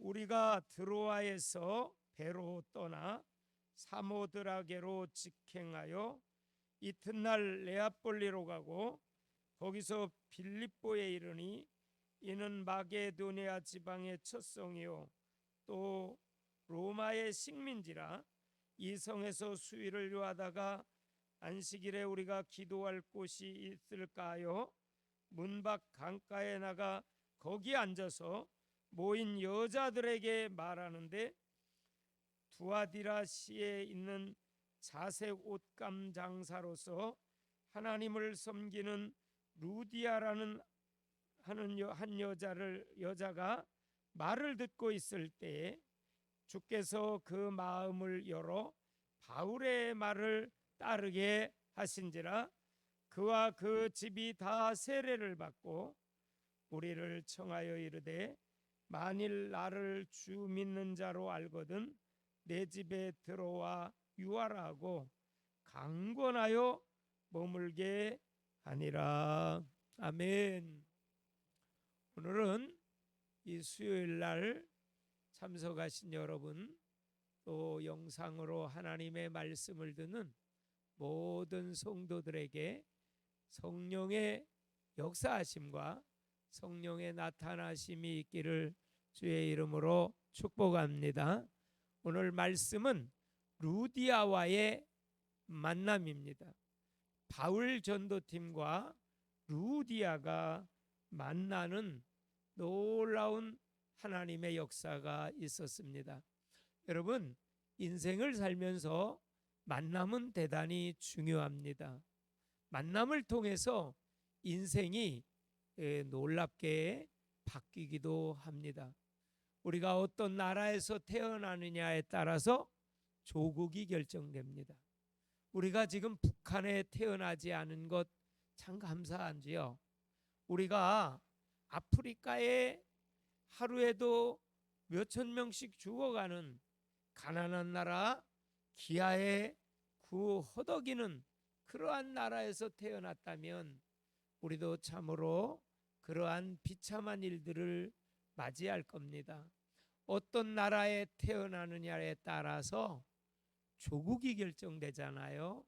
우리가 드로아에서 배로 떠나 사모드라게로 직행하여 이튿날 네아폴리로 가고 거기서 빌립보에 이르니 이는 마게도니아 지방의 첫 성이요 또 로마의 식민지라. 이 성에서 수일을 요하다가 안식일에 우리가 기도할 곳이 있을까 하여 문밖 강가에 나가 거기 앉아서 모인 여자들에게 말하는데, 두아디라시에 있는 자색 옷감 장사로서 하나님을 섬기는 루디아라는 한 여자가 말을 듣고 있을 때에 주께서 그 마음을 열어 바울의 말을 따르게 하신지라. 그와 그 집이 다 세례를 받고 우리를 청하여 이르되, 만일 나를 주 믿는 자로 알거든 내 집에 들어와 유하라 하고 강권하여 머물게 하니라. 아멘. 오늘은 이 수요일 날 참석하신 여러분, 또 영상으로 하나님의 말씀을 듣는 모든 성도들에게 성령의 역사하심과 성령의 나타나심이 있기를 주의 이름으로 축복합니다. 오늘 말씀은 루디아와의 만남입니다. 바울 전도팀과 루디아가 만나는 놀라운 하나님의 역사가 있었습니다. 여러분, 인생을 살면서 만남은 대단히 중요합니다. 만남을 통해서 인생이 놀랍게 바뀌기도 합니다. 우리가 어떤 나라에서 태어나느냐에 따라서 조국이 결정됩니다. 우리가 지금 북한에 태어나지 않은 것 참 감사한지요. 우리가 아프리카에 하루에도 몇천 명씩 죽어가는 가난한 나라, 기아에 구 허덕이는 그러한 나라에서 태어났다면 우리도 참으로 그러한 비참한 일들을 맞이할 겁니다. 어떤 나라에 태어나느냐에 따라서 조국이 결정되잖아요.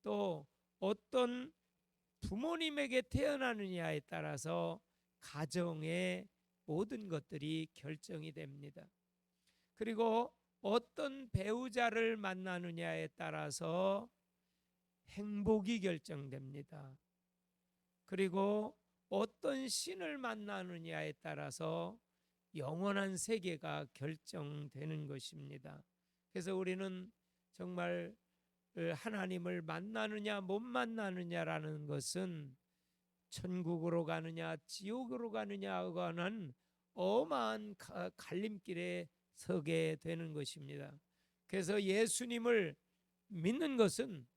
또 어떤 부모님에게 태어나느냐에 따라서 가정의 모든 것들이 결정이 됩니다. 그리고 어떤 배우자를 만나느냐에 따라서 행복이 결정됩니다. 그리고 어떤 신을 만나느냐에 따라서 영원한 세계가 결정되는 것입니다. 그래서 우리는 정말 하나님을 만나느냐 못 만나느냐라는 것은 천국으로 가느냐 지옥으로 가느냐와 하는 엄한 갈림길에 서게 되는 것입니다. 그래서 예수님을 믿는 것은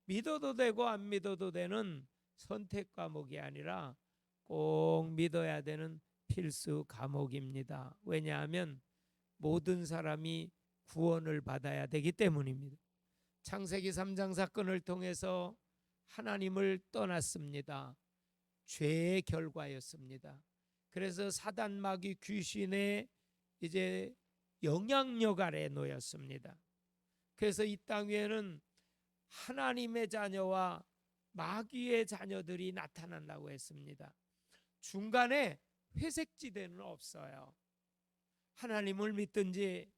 믿어도 되고 안 믿어도 되는 선택 과목이 아니라 꼭 믿어야 되는 필수 과목입니다. 왜냐하면 모든 사람이 구원을 받아야 되기 때문입니다. 창세기 3장 사건을 통해서 하나님을 떠났습니다. 죄의 결과였습니다. 그래서 사단 마귀 귀신의 이제 영향력 아래 놓였습니다. 그래서 이 땅 위에는 하나님의 자녀와 마귀의 자녀들이 나타난다고 했습니다. 중간에 회색지대는 없어요. 하나님을 믿든지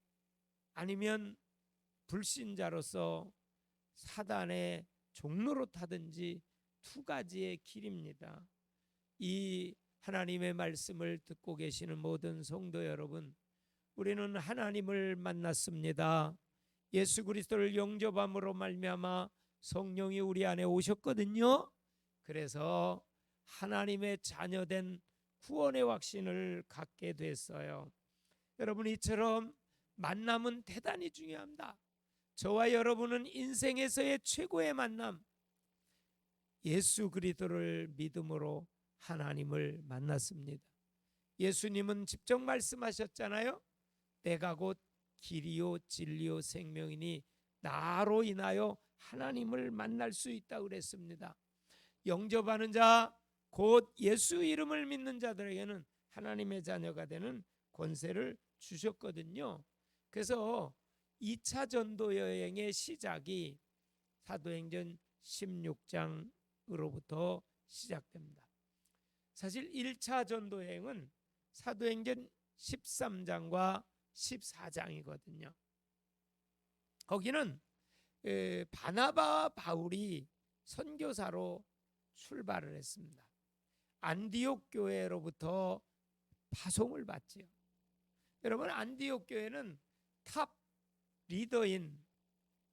아니면 불신자로서 사단의 종로로 타든지 두 가지의 길입니다. 이 하나님의 말씀을 듣고 계시는 모든 성도 여러분, 우리는 하나님을 만났습니다. 예수 그리스도를 영접함으로 말미암아 성령이 우리 안에 오셨거든요. 그래서 하나님의 자녀된 구원의 확신을 갖게 됐어요. 여러분, 이처럼 만남은 대단히 중요합니다. 저와 여러분은 인생에서의 최고의 만남, 예수 그리스도를 믿음으로 하나님을 만났습니다. 예수님은 직접 말씀하셨잖아요. 내가 곧 길이요 진리요 생명이니 나로 인하여 하나님을 만날 수 있다고 그랬습니다. 영접하는 자, 곧 예수 이름을 믿는 자들에게는 하나님의 자녀가 되는 권세를 주셨거든요. 그래서 2차 전도 여행의 시작이 사도행전 16장으로부터 시작됩니다. 사실 1차 전도 여행은 사도행전 13장과 14장이거든요. 거기는 바나바와 바울이 선교사로 출발을 했습니다. 안디옥 교회로부터 파송을 받지요. 여러분, 안디옥 교회는 탑 리더인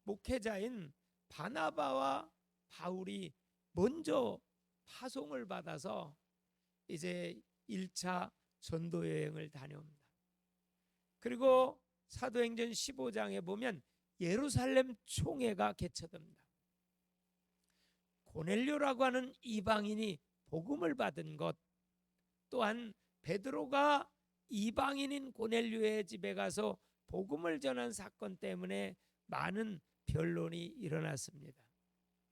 목회자인 바나바와 바울이 먼저 파송을 받아서 이제 1차 전도 여행을 다녀옵니다. 그리고 사도행전 15장에 보면 예루살렘 총회가 개최됩니다. 고넬료라고 하는 이방인이 복음을 받은 것, 또한 베드로가 이방인인 고넬료의 집에 가서 복음을 전한 사건 때문에 많은 변론이 일어났습니다.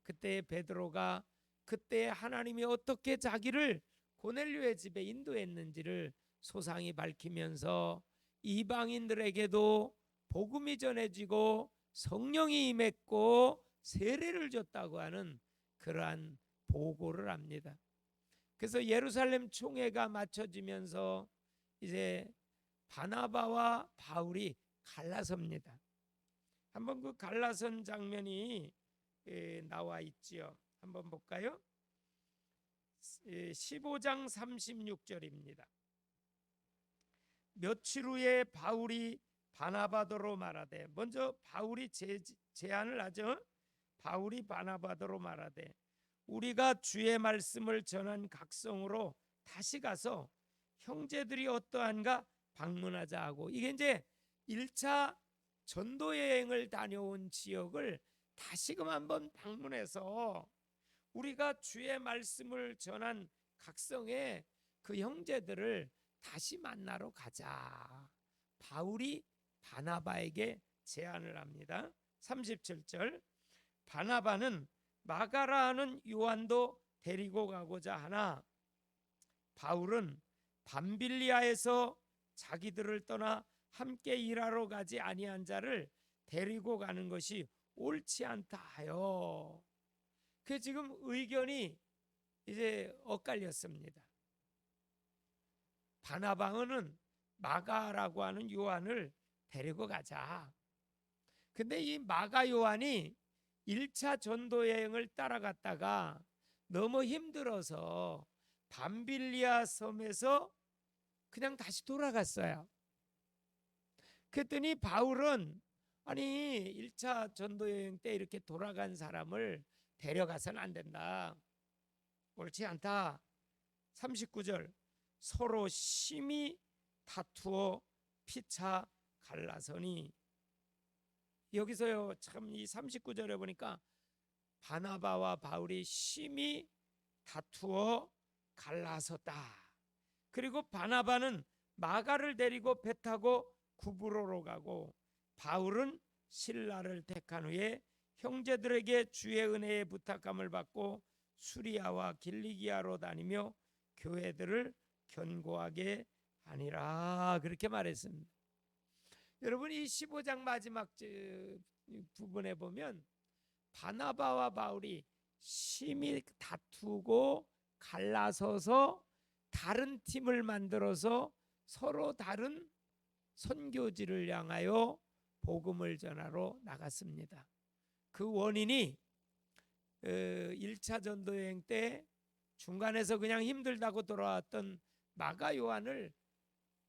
그때 베드로가 그때 하나님이 어떻게 자기를 고넬료의 집에 인도했는지를 소상히 밝히면서 이방인들에게도 복음이 전해지고 성령이 임했고 세례를 줬다고 하는 그러한 보고를 합니다. 그래서 예루살렘 총회가 마쳐지면서 이제 바나바와 바울이 갈라섭니다. 한번 그 갈라선 장면이 나와 있지요. 한번 볼까요? 15장 36절입니다. 며칠 후에 바울이 바나바더로 말하되, 먼저 바울이 제안을 하죠. 바울이 바나바더로 말하되, 우리가 주의 말씀을 전한 각성으로 다시 가서 형제들이 어떠한가 방문하자 하고, 이게 이제 1차 전도 여행을 다녀온 지역을 다시금 한번 방문해서 우리가 주의 말씀을 전한 각성에 그 형제들을 다시 만나러 가자. 바울이 바나바에게 제안을 합니다. 37절, 바나바는 마가라 하는 요한도 데리고 가고자 하나 바울은 밤빌리아에서 자기들을 떠나 함께 일하러 가지 아니한 자를 데리고 가는 것이 옳지 않다 하여, 그 지금 의견이 이제 엇갈렸습니다. 바나바는 마가라고 하는 요한을 데리고 가자. 근데 이 마가 요한이 1차 전도 여행을 따라갔다가 너무 힘들어서 밤빌리아 섬에서 그냥 다시 돌아갔어요. 그랬더니 바울은 아니 1차 전도 여행 때 이렇게 돌아간 사람을 데려가서는 안 된다. 옳지 않다. 39절, 서로 심히 다투어 피차 갈라서니, 여기서요 참 이 39절에 보니까 바나바와 바울이 심히 다투어 갈라섰다. 그리고 바나바는 마가를 데리고 배 타고 구브로로 가고 바울은 실라를 택한 후에 형제들에게 주의 은혜의 부탁함을 받고 수리아와 길리기아로 다니며 교회들을 견고하게 하니라, 그렇게 말했습니다. 여러분, 이 15장 마지막 부분에 보면 바나바와 바울이 심히 다투고 갈라서서 다른 팀을 만들어서 서로 다른 선교지를 향하여 복음을 전하러 나갔습니다. 그 원인이 1차 전도 여행 때 중간에서 그냥 힘들다고 돌아왔던 마가 요한을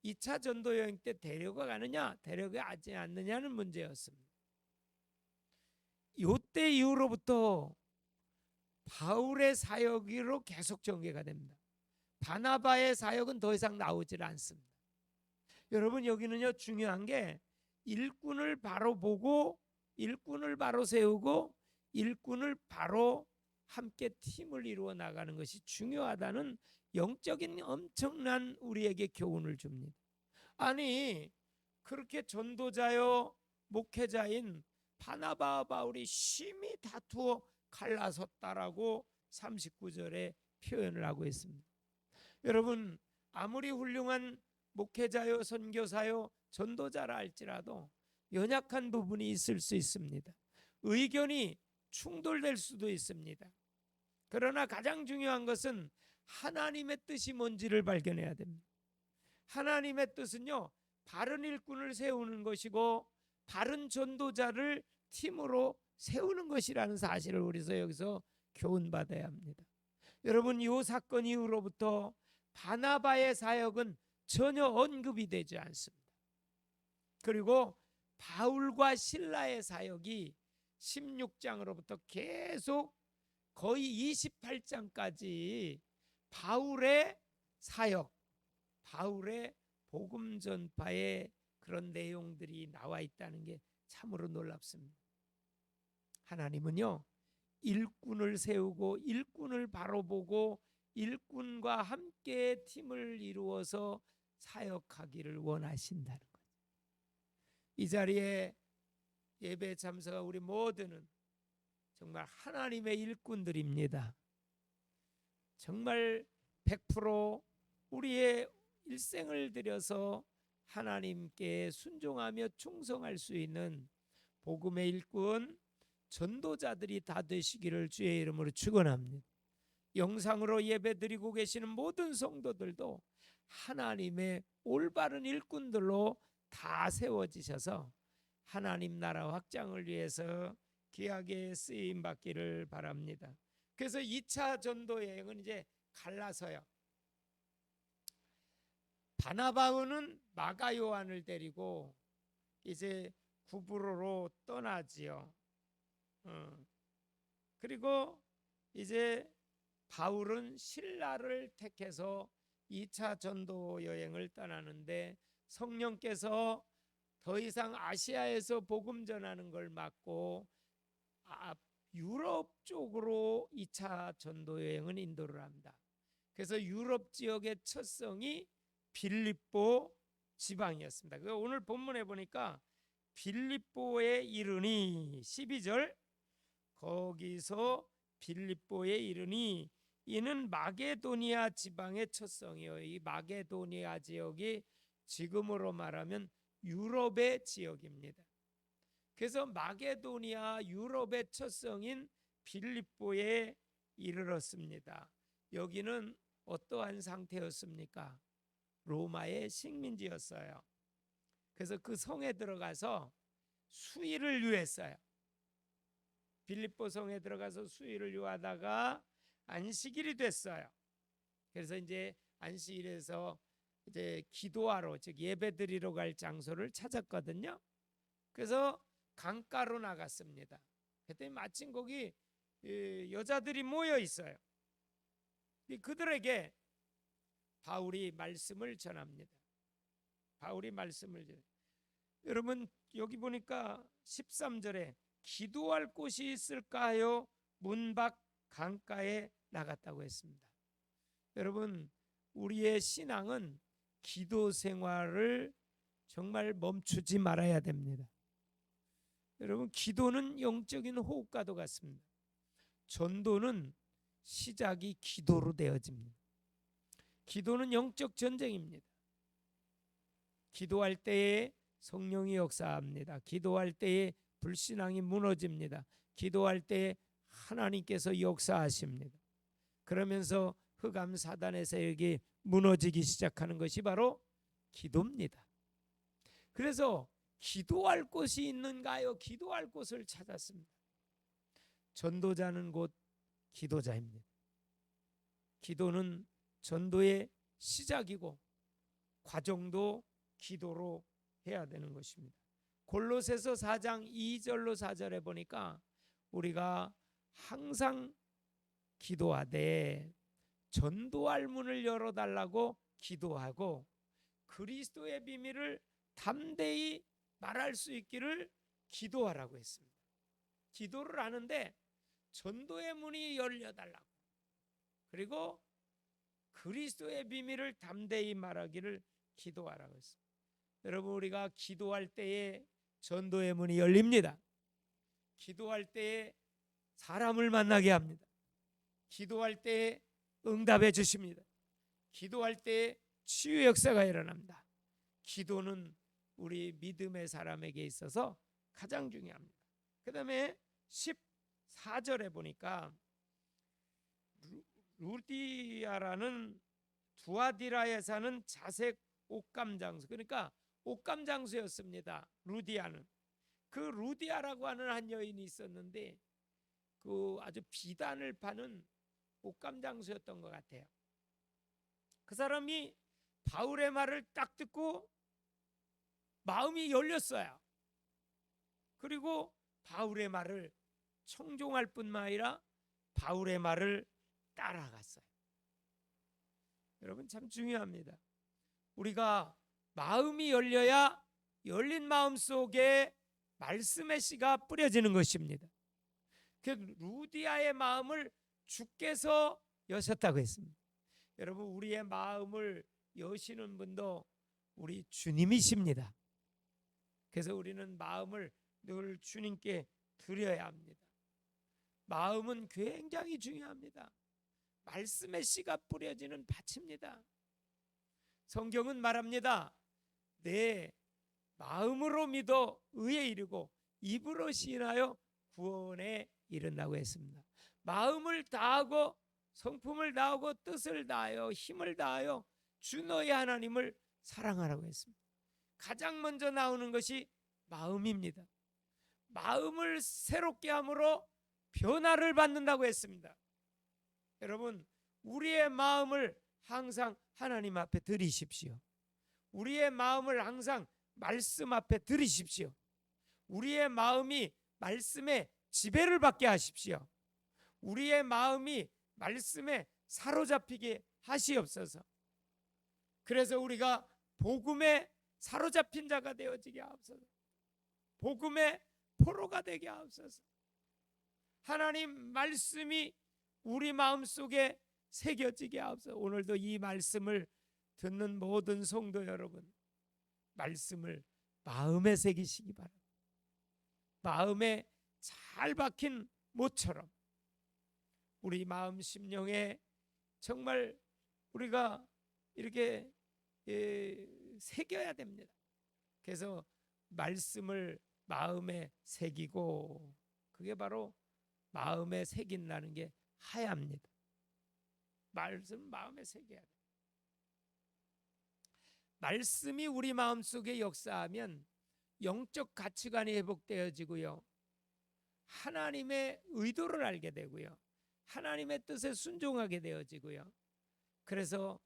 2차 전도 여행 때 데려가느냐 데려가지 않느냐는 문제였습니다. 이때 이후로부터 바울의 사역으로 계속 전개가 됩니다. 바나바의 사역은 더 이상 나오질 않습니다. 여러분, 여기는요 중요한 게 일꾼을 바로 보고 일꾼을 바로 세우고 일꾼을 바로 함께 팀을 이루어 나가는 것이 중요하다는 영적인 엄청난 우리에게 교훈을 줍니다. 아니 그렇게 전도자요 목회자인 바나바와 바울이 심히 다투어 갈라섰다라고 39절에 표현을 하고 있습니다. 여러분, 아무리 훌륭한 목회자요, 선교사요, 전도자라 할지라도 연약한 부분이 있을 수 있습니다. 의견이 충돌될 수도 있습니다. 그러나 가장 중요한 것은 하나님의 뜻이 뭔지를 발견해야 됩니다. 하나님의 뜻은요, 바른 일꾼을 세우는 것이고 바른 전도자를 팀으로 세우는 것이라는 사실을 우리서 여기서 교훈받아야 합니다. 여러분, 이 사건 이후로부터 바나바의 사역은 전혀 언급이 되지 않습니다. 그리고 바울과 실라의 사역이 16장으로부터 계속 거의 28장까지 바울의 사역, 바울의 복음 전파의 그런 내용들이 나와 있다는 게 참으로 놀랍습니다. 하나님은요, 일꾼을 세우고 일꾼을 바로 보고 일꾼과 함께 팀을 이루어서 사역하기를 원하신다는 거예요. 이 자리에 예배 참석한 우리 모두는 정말 하나님의 일꾼들입니다. 정말 100% 우리의 일생을 들여서 하나님께 순종하며 충성할 수 있는 복음의 일꾼, 전도자들이 다 되시기를 주의 이름으로 축원합니다. 영상으로 예배드리고 계시는 모든 성도들도 하나님의 올바른 일꾼들로 다 세워지셔서 하나님 나라 확장을 위해서 귀하게 쓰임 받기를 바랍니다. 그래서 2차 전도 여행은 이제 갈라서요. 바나바는 마가 요한을 데리고 이제 구브로로 떠나지요. 그리고 이제 바울은 실라를 택해서 2차 전도 여행을 떠나는데 성령께서 더 이상 아시아에서 복음 전하는 걸 막고 유럽 쪽으로 2차 전도 여행은 인도를 합니다. 그래서 유럽 지역의 첫 성이 빌립보 지방이었습니다. 그래서 오늘 본문에 보니까 빌립보에 이르니 12절, 거기서 빌립보에 이르니 이는 마게도니아 지방의 첫 성이요. 이 마게도니아 지역이 지금으로 말하면 유럽의 지역입니다. 그래서 마게도니아 유럽의 첫 성인 빌립보에 이르렀습니다. 여기는 어떠한 상태였습니까? 로마의 식민지였어요. 그래서 그 성에 들어가서 수의를 유했어요. 빌립보 성에 들어가서 수의를 유하다가 안식일이 됐어요. 그래서 이제 안식일에서 이제 기도하러, 즉 예배드리러 갈 장소를 찾았거든요. 그래서 강가로 나갔습니다. 그때 마침 거기 여자들이 모여 있어요. 그들에게 바울이 말씀을 전합니다. 바울이 말씀을 전해요. 여러분 여기 보니까 13절에 기도할 곳이 있을까 하여 문 밖 강가에 나갔다고 했습니다. 여러분 우리의 신앙은 기도 생활을 정말 멈추지 말아야 됩니다. 여러분 기도는 영적인 호흡과도 같습니다. 전도는 시작이 기도로 되어집니다. 기도는 영적 전쟁입니다. 기도할 때에 성령이 역사합니다. 기도할 때에 불신앙이 무너집니다. 기도할 때에 하나님께서 역사하십니다. 그러면서 흑암 사단의 세력이 무너지기 시작하는 것이 바로 기도입니다. 그래서 기도할 곳이 있는가요? 기도할 곳을 찾았습니다. 전도자는 곧 기도자입니다. 기도는 전도의 시작이고 과정도 기도로 해야 되는 것입니다. 골로새서 4장 2절로 4절에 보니까 우리가 항상 기도하되 전도할 문을 열어달라고 기도하고 그리스도의 비밀을 담대히 말할 수 있기를 기도하라고 했습니다. 기도를 하는데 전도의 문이 열려달라고, 그리고 그리스도의 비밀을 담대히 말하기를 기도하라고 했습니다. 여러분 우리가 기도할 때에 전도의 문이 열립니다. 기도할 때에 사람을 만나게 합니다. 기도할 때에 응답해 주십니다. 기도할 때에 치유 역사가 일어납니다. 기도는 우리 믿음의 사람에게 있어서 가장 중요합니다. 그 다음에 14절에 보니까 루디아라는 두아디라에 사는 자색 옷감 장수, 그러니까 옷감 장수였습니다. 루디아는. 그 루디아라고 하는 한 여인이 있었는데 그 아주 비단을 파는 옷감 장수였던 것 같아요. 그 사람이 바울의 말을 딱 듣고 마음이 열렸어요. 그리고 바울의 말을 청종할 뿐만 아니라 바울의 말을 따라갔어요. 여러분 참 중요합니다. 우리가 마음이 열려야 열린 마음 속에 말씀의 씨가 뿌려지는 것입니다. 그 루디아의 마음을 주께서 여셨다고 했습니다. 여러분 우리의 마음을 여시는 분도 우리 주님이십니다. 그래서 우리는 마음을 늘 주님께 드려야 합니다. 마음은 굉장히 중요합니다. 말씀의 씨가 뿌려지는 밭입니다. 성경은 말합니다. 내 마음으로 믿어 의에 이르고 입으로 시인하여 구원에 이른다고 했습니다. 마음을 다하고 성품을 다하고 뜻을 다하여 힘을 다하여 주 너의 하나님을 사랑하라고 했습니다. 가장 먼저 나오는 것이 마음입니다. 마음을 새롭게 함으로 변화를 받는다고 했습니다. 여러분 우리의 마음을 항상 하나님 앞에 드리십시오. 우리의 마음을 항상 말씀 앞에 드리십시오. 우리의 마음이 말씀에 지배를 받게 하십시오. 우리의 마음이 말씀에 사로잡히게 하시옵소서. 그래서 우리가 복음에 사로잡힌 자가 되어지게 하옵소서. 복음의 포로가 되게 하옵소서. 하나님 말씀이 우리 마음속에 새겨지게 하옵소서. 오늘도 이 말씀을 듣는 모든 성도 여러분, 말씀을 마음에 새기시기 바랍니다. 마음에 잘 박힌 못처럼 우리 마음 심령에 정말 우리가 이렇게 새겨야 됩니다. 그래서 말씀을 마음에 새기고, 그게 바로 마음에 새긴다는 게 하야입니다. 말씀 마음에 새겨야 돼. 말씀이 우리 마음속에 역사하면 영적 가치관이 회복되어지고요, 하나님의 의도를 알게 되고요, 하나님의 뜻에 순종하게 되어지고요, 그래서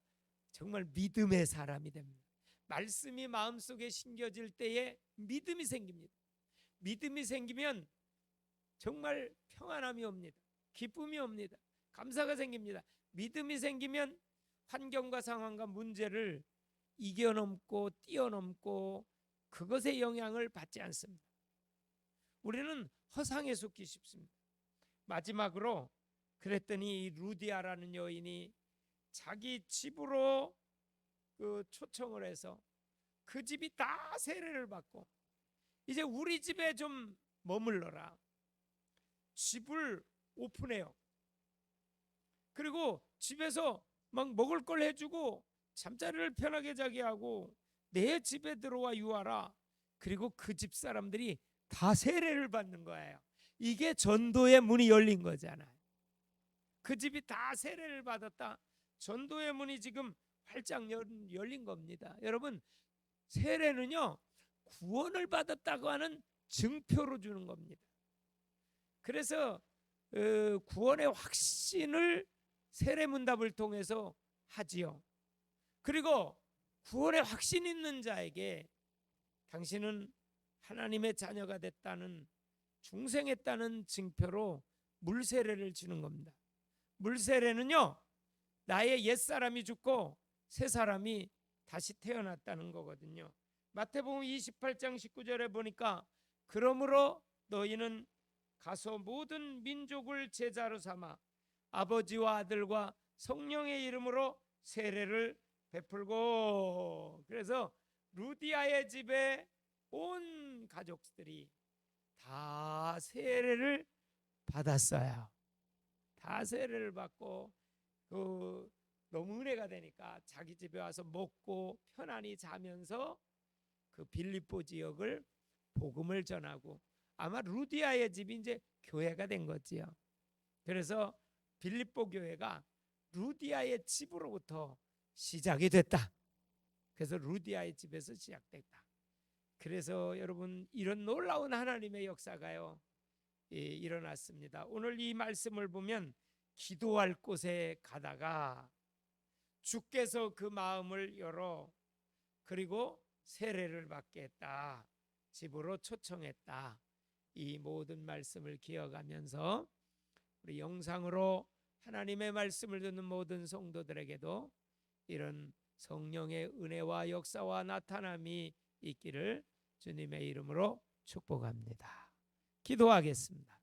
정말 믿음의 사람이 됩니다. 말씀이 마음속에 심겨질 때에 믿음이 생깁니다. 믿음이 생기면 정말 평안함이 옵니다. 기쁨이 옵니다. 감사가 생깁니다. 믿음이 생기면 환경과 상황과 문제를 이겨넘고 뛰어넘고 그것의 영향을 받지 않습니다. 우리는 허상에 속기 쉽습니다. 마지막으로 그랬더니 이 루디아라는 여인이 자기 집으로 초청을 해서 그 집이 다 세례를 받고, 이제 우리 집에 좀 머물러라. 집을 오픈해요. 그리고 집에서 막 먹을 걸 해주고 잠자리를 편하게 자게 하고 내 집에 들어와 유하라. 그리고 그 집 사람들이 다 세례를 받는 거예요. 이게 전도의 문이 열린 거잖아요. 그 집이 다 세례를 받았다. 전도의 문이 지금 활짝 열린 겁니다. 여러분, 세례는요, 구원을 받았다고 하는 증표로 주는 겁니다. 그래서 구원의 확신을 세례문답을 통해서 하지요. 그리고 구원의 확신 있는 자에게 당신은 하나님의 자녀가 됐다는, 중생했다는 증표로 물세례를 주는 겁니다. 물세례는요, 나의 옛사람이 죽고 새 사람이 다시 태어났다는 거거든요. 마태복음 28장 19절에 보니까 그러므로 너희는 가서 모든 민족을 제자로 삼아 아버지와 아들과 성령의 이름으로 세례를 베풀고, 그래서 루디아의 집에 온 가족들이 다 세례를 받았어요. 다 세례를 받고 너무 은혜가 되니까 자기 집에 와서 먹고 편안히 자면서 그 빌립보 지역을 복음을 전하고 아마 루디아의 집이 이제 교회가 된 거지요. 그래서 빌립보 교회가 루디아의 집으로부터 시작이 됐다. 그래서 루디아의 집에서 시작됐다. 그래서 여러분 이런 놀라운 하나님의 역사가요 일어났습니다. 오늘 이 말씀을 보면 기도할 곳에 가다가 주께서 그 마음을 열어 그리고 세례를 받게 했다. 집으로 초청했다. 이 모든 말씀을 기억하면서 우리 영상으로 하나님의 말씀을 듣는 모든 성도들에게도 이런 성령의 은혜와 역사와 나타남이 있기를 주님의 이름으로 축복합니다. 기도하겠습니다.